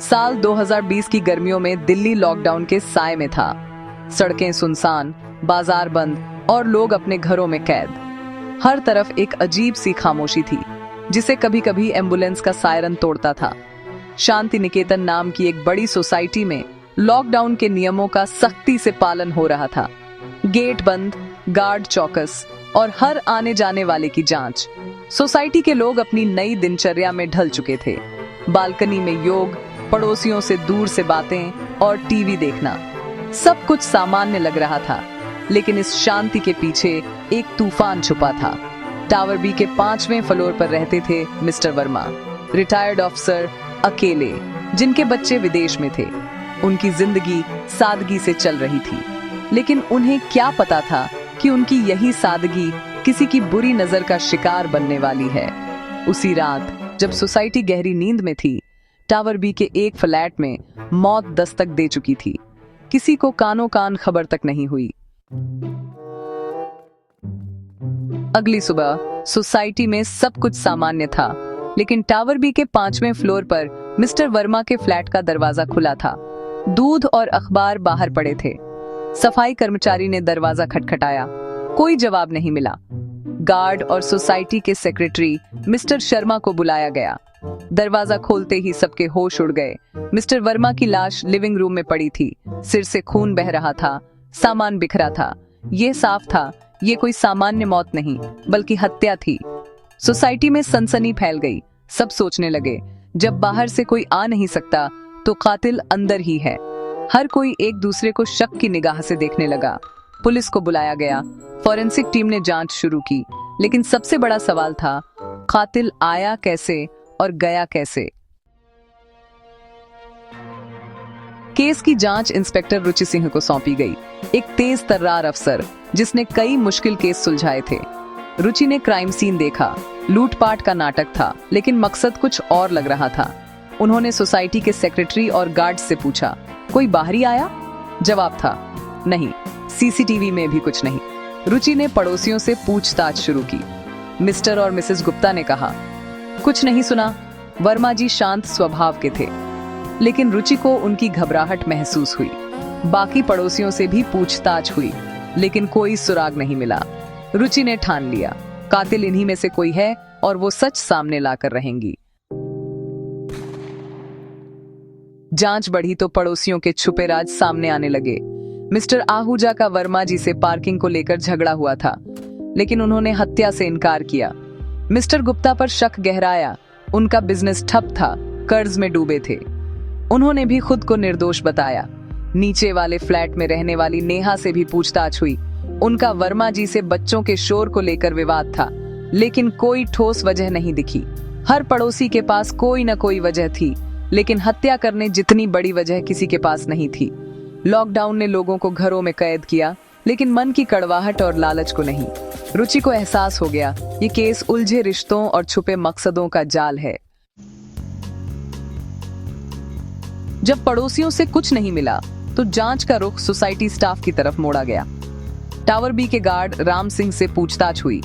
साल 2020 की गर्मियों में दिल्ली लॉकडाउन के साए में था। सड़कें सुनसान, बाजार बंद और लोग अपने घरों में कैद। हर तरफ एक अजीब सी खामोशी थी जिसे कभी कभी एम्बुलेंस का सायरन तोड़ता था। शांति निकेतन नाम की एक बड़ी सोसाइटी में लॉकडाउन के नियमों का सख्ती से पालन हो रहा था। गेट बंद, गार्ड चौकस और हर आने जाने वाले की जांच। सोसाइटी के लोग अपनी नई दिनचर्या में ढल चुके थे। बालकनी में योग, पड़ोसियों से दूर से बातें और टीवी देखना, सब कुछ सामान्य लग रहा था। लेकिन इस शांति के पीछे एक तूफान छुपा था। टावर बी के 5वें फ्लोर पर रहते थे मिस्टर वर्मा, रिटायर्ड ऑफिसर, अकेले, जिनके बच्चे विदेश में थे। उनकी जिंदगी सादगी से चल रही थी, लेकिन उन्हें क्या पता था कि उनकी यही सादगी किसी की बुरी नजर का शिकार बनने वाली है। उसी रात जब सोसाइटी गहरी नींद में थी, टावर बी के एक फ्लैट में मौत दस्तक दे चुकी थी। किसी को कानों कान खबर तक नहीं हुई। अगली सुबह सोसाइटी में सब कुछ सामान्य था, लेकिन टावर बी के 5वें फ्लोर पर मिस्टर वर्मा के फ्लैट का दरवाजा खुला था। दूध और अखबार बाहर पड़े थे। सफाई कर्मचारी ने दरवाजा खटखटाया, कोई जवाब नहीं मिला। गार्ड और सोसाइटी के सेक्रेटरी मिस्टर शर्मा को बुलाया गया। दरवाजा खोलते ही सबके होश उड़ गए। मिस्टर वर्मा की लाश लिविंग रूम में पड़ी थी। सिर से खून बह रहा था, सामान बिखरा था। यह साफ था, ये कोई सामान्य मौत नहीं बल्कि हत्या थी। सोसाइटी में सनसनी फैल गई। सब सोचने लगे, जब बाहर से कोई आ नहीं सकता तो कातिल अंदर ही है। हर कोई एक दूसरे को शक की निगाह से देखने लगा। पुलिस को बुलाया गया। फॉरेंसिक टीम ने जांच शुरू की, लेकिन सबसे बड़ा सवाल था, कातिल आया कैसे और गया कैसे। केस की जांच इंस्पेक्टर रुचि सिंह को सौंपी गई, एक तेज तर्रार अफसर जिसने कई मुश्किल केस सुलझाए थे। रुचि ने क्राइम सीन देखा। लूटपाट का नाटक था, लेकिन मकसद कुछ और लग रहा था। उन्होंने सोसाइटी के सेक्रेटरी और गार्ड से पूछा, कोई बाहरी आया? जवाब था, नहीं। सीसीटीवी में भी कुछ नहीं। रुचि ने पड़ोसियों से पूछताछ शुरू की। मिस्टर और मिसेस गुप्ता ने कहा, कुछ नहीं सुना। वर्मा जी शांत स्वभाव के थे, लेकिन रुचि को उनकी घबराहट महसूस हुई। बाकी पड़ोसियों से भी पूछताछ हुई, लेकिन कोई सुराग नहीं मिला। रुचि ने ठान लिया, कातिल इन्हीं में से कोई है और वो सच सामने लाकर रहेंगी। जांच बढ़ी तो पड़ोसियों के छुपे राज सामने आने लगे। मिस्टर आहूजा का वर्मा जी से पार्किंग को लेकर झगड़ा हुआ था, लेकिन उन्होंने हत्या से इनकार किया। मिस्टर गुप्ता पर शक गहराया। उनका बिजनेस ठप था, कर्ज में डूबे थे। उन्होंने भी खुद को निर्दोष बताया। नीचे वाले फ्लैट में रहने वाली नेहा से भी पूछताछ हुई। उनका वर्मा जी से बच्चों के शोर को लेकर विवाद था, लेकिन कोई ठोस वजह नहीं दिखी। हर पड़ोसी के पास कोई न कोई वजह थी, लेकिन हत्या करने जितनी बड़ी वजह किसी के पास नहीं थी। लॉकडाउन ने लोगों को घरों में कैद किया, लेकिन मन की कड़वाहट और लालच को नहीं। रुचि को एहसास हो गया, ये केस उलझे रिश्तों और छुपे मकसदों का जाल है। जब पड़ोसियों से कुछ नहीं मिला, तो जांच का रुख सोसाइटी स्टाफ की तरफ मोड़ा गया। टावर बी के गार्ड राम सिंह से पूछताछ हुई।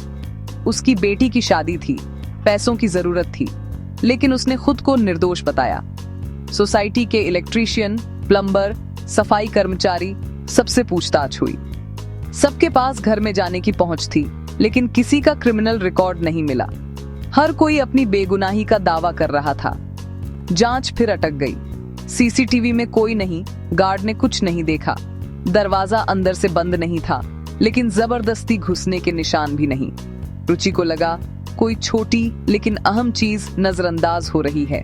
उसकी बेटी की शादी थी, पैसों की जरूरत थी, लेकिन उसने खुद को निर्दोष बताया। सोसाइटी के इलेक्ट्रीशियन, प्लम्बर, सफाई कर्मचारी, सबसे पूछताछ हुई। सबके पास घर में जाने की पहुंच थी, लेकिन किसी का क्रिमिनल रिकॉर्ड नहीं मिला। हर कोई अपनी बेगुनाही का दावा कर रहा था। जांच फिर अटक गई। सीसीटीवी में कोई नहीं, गार्ड ने कुछ नहीं देखा। दरवाजा अंदर से बंद नहीं था, लेकिन जबरदस्ती घुसने के निशान भी नहीं। रुचि को लगा, कोई छोटी लेकिन अहम चीज नजरअंदाज हो रही है।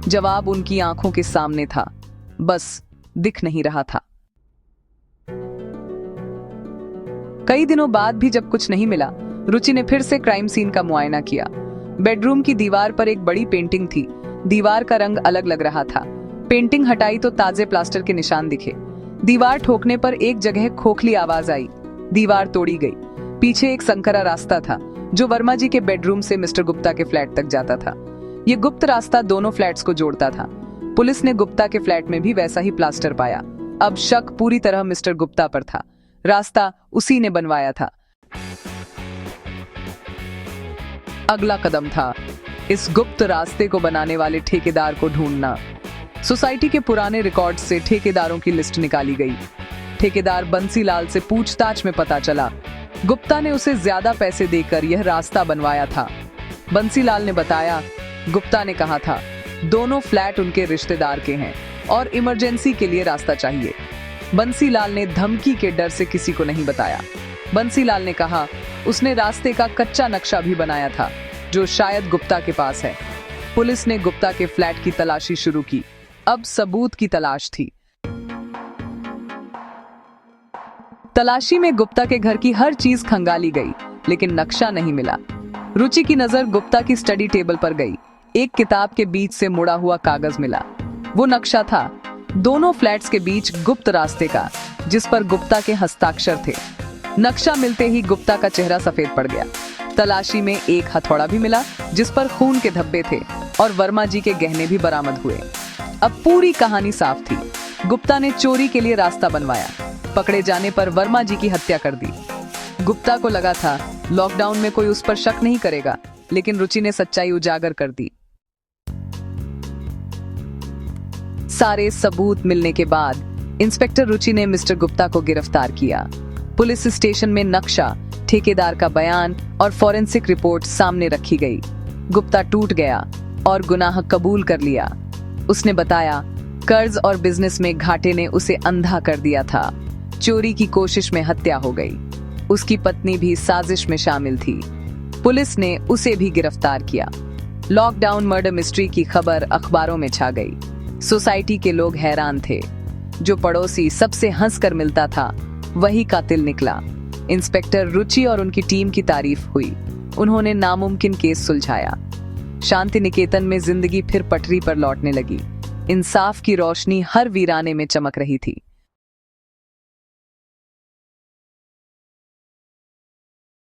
जवाब उनकी आंखों के सामने था, बस दिख नहीं रहा था। कई दिनों बाद भी जब कुछ नहीं मिला, रुचि ने फिर से क्राइम सीन का मुआयना किया। बेडरूम की दीवार पर एक बड़ी पेंटिंग थी। दीवार का रंग अलग लग रहा था। पेंटिंग हटाई तो ताजे प्लास्टर के निशान दिखे। दीवार ठोकने पर एक जगह खोखली आवाज आई। दीवार तोड़ी गई। पीछे एक संकरा रास्ता था, जो वर्मा जी के बेडरूम से मिस्टर गुप्ता के फ्लैट तक जाता था। ये गुप्त रास्ता दोनों फ्लैट्स को जोड़ता था। पुलिस ने गुप्ता के फ्लैट में भी वैसा ही प्लास्टर पाया। अब शक पूरी तरह मिस्टर गुप्ता पर था। रास्ता उसी ने बनवाया था। अगला कदम था इस गुप्त रास्ते को बनाने वाले ठेकेदार को ढूंढना। सोसाइटी के पुराने रिकॉर्ड से ठेकेदारों की लिस्ट निकाली गई। ठेकेदार बंसीलाल से पूछताछ में पता चला गुप्ता ने उसे ज्यादा पैसे देकर यह रास्ता बनवाया था। बंसीलाल ने बताया, गुप्ता ने कहा था दोनों फ्लैट उनके रिश्तेदार के हैं और इमरजेंसी के लिए रास्ता चाहिए। बंसीलाल ने धमकी के डर से किसी को नहीं बताया। बंसीलाल ने कहा उसने रास्ते का कच्चा नक्शा भी बनाया था जो शायद गुप्ता के पास है। पुलिस ने गुप्ता के फ्लैट की तलाशी शुरू की। अब सबूत की तलाश थी। तलाशी में गुप्ता के घर की हर चीज खंगाली गई, लेकिन नक्शा नहीं मिला। रुचि की नजर गुप्ता की स्टडी टेबल पर गई। एक किताब के बीच से मुड़ा हुआ कागज मिला। वो नक्शा था दोनों फ्लैट्स के बीच गुप्त रास्ते का, जिस पर गुप्ता के हस्ताक्षर थे। नक्शा मिलते ही गुप्ता का चेहरा सफेद पड़ गया। तलाशी में एक हथौड़ा भी मिला जिस पर खून के धब्बे थे और वर्मा जी के गहने भी बरामद हुए। अब पूरी कहानी साफ थी। गुप्ता ने चोरी के लिए रास्ता बनवाया। पकड़े जाने पर वर्मा जी की हत्या कर दी। गुप्ता को लगा था लॉकडाउन में कोई उस पर शक नहीं करेगा, लेकिन रुचि ने सच्चाई उजागर कर दी। सारे सबूत मिलने के बाद इंस्पेक्टर रुचि ने मिस्टर गुप्ता को गिरफ्तार किया। पुलिस स्टेशन में नक्शा, ठेकेदार का बयान और फॉरेंसिक रिपोर्ट सामने रखी गई। गुप्ता टूट गया और गुनाह कबूल कर लिया। उसने बताया कर्ज और बिजनेस में घाटे ने उसे अंधा कर दिया था। चोरी की कोशिश में हत्या हो गई। उसकी पत्नी भी साजिश में शामिल थी। पुलिस ने उसे भी गिरफ्तार किया। लॉकडाउन मर्डर मिस्ट्री की खबर अखबारों में छा गई। सोसाइटी के लोग हैरान थे। जो पड़ोसी सबसे हंसकर मिलता था वही कातिल निकला। इंस्पेक्टर रुचि और उनकी टीम की तारीफ हुई। उन्होंने नामुमकिन केस सुलझाया। शांति निकेतन में जिंदगी फिर पटरी पर लौटने लगी। इंसाफ की रोशनी हर वीराने में चमक रही थी।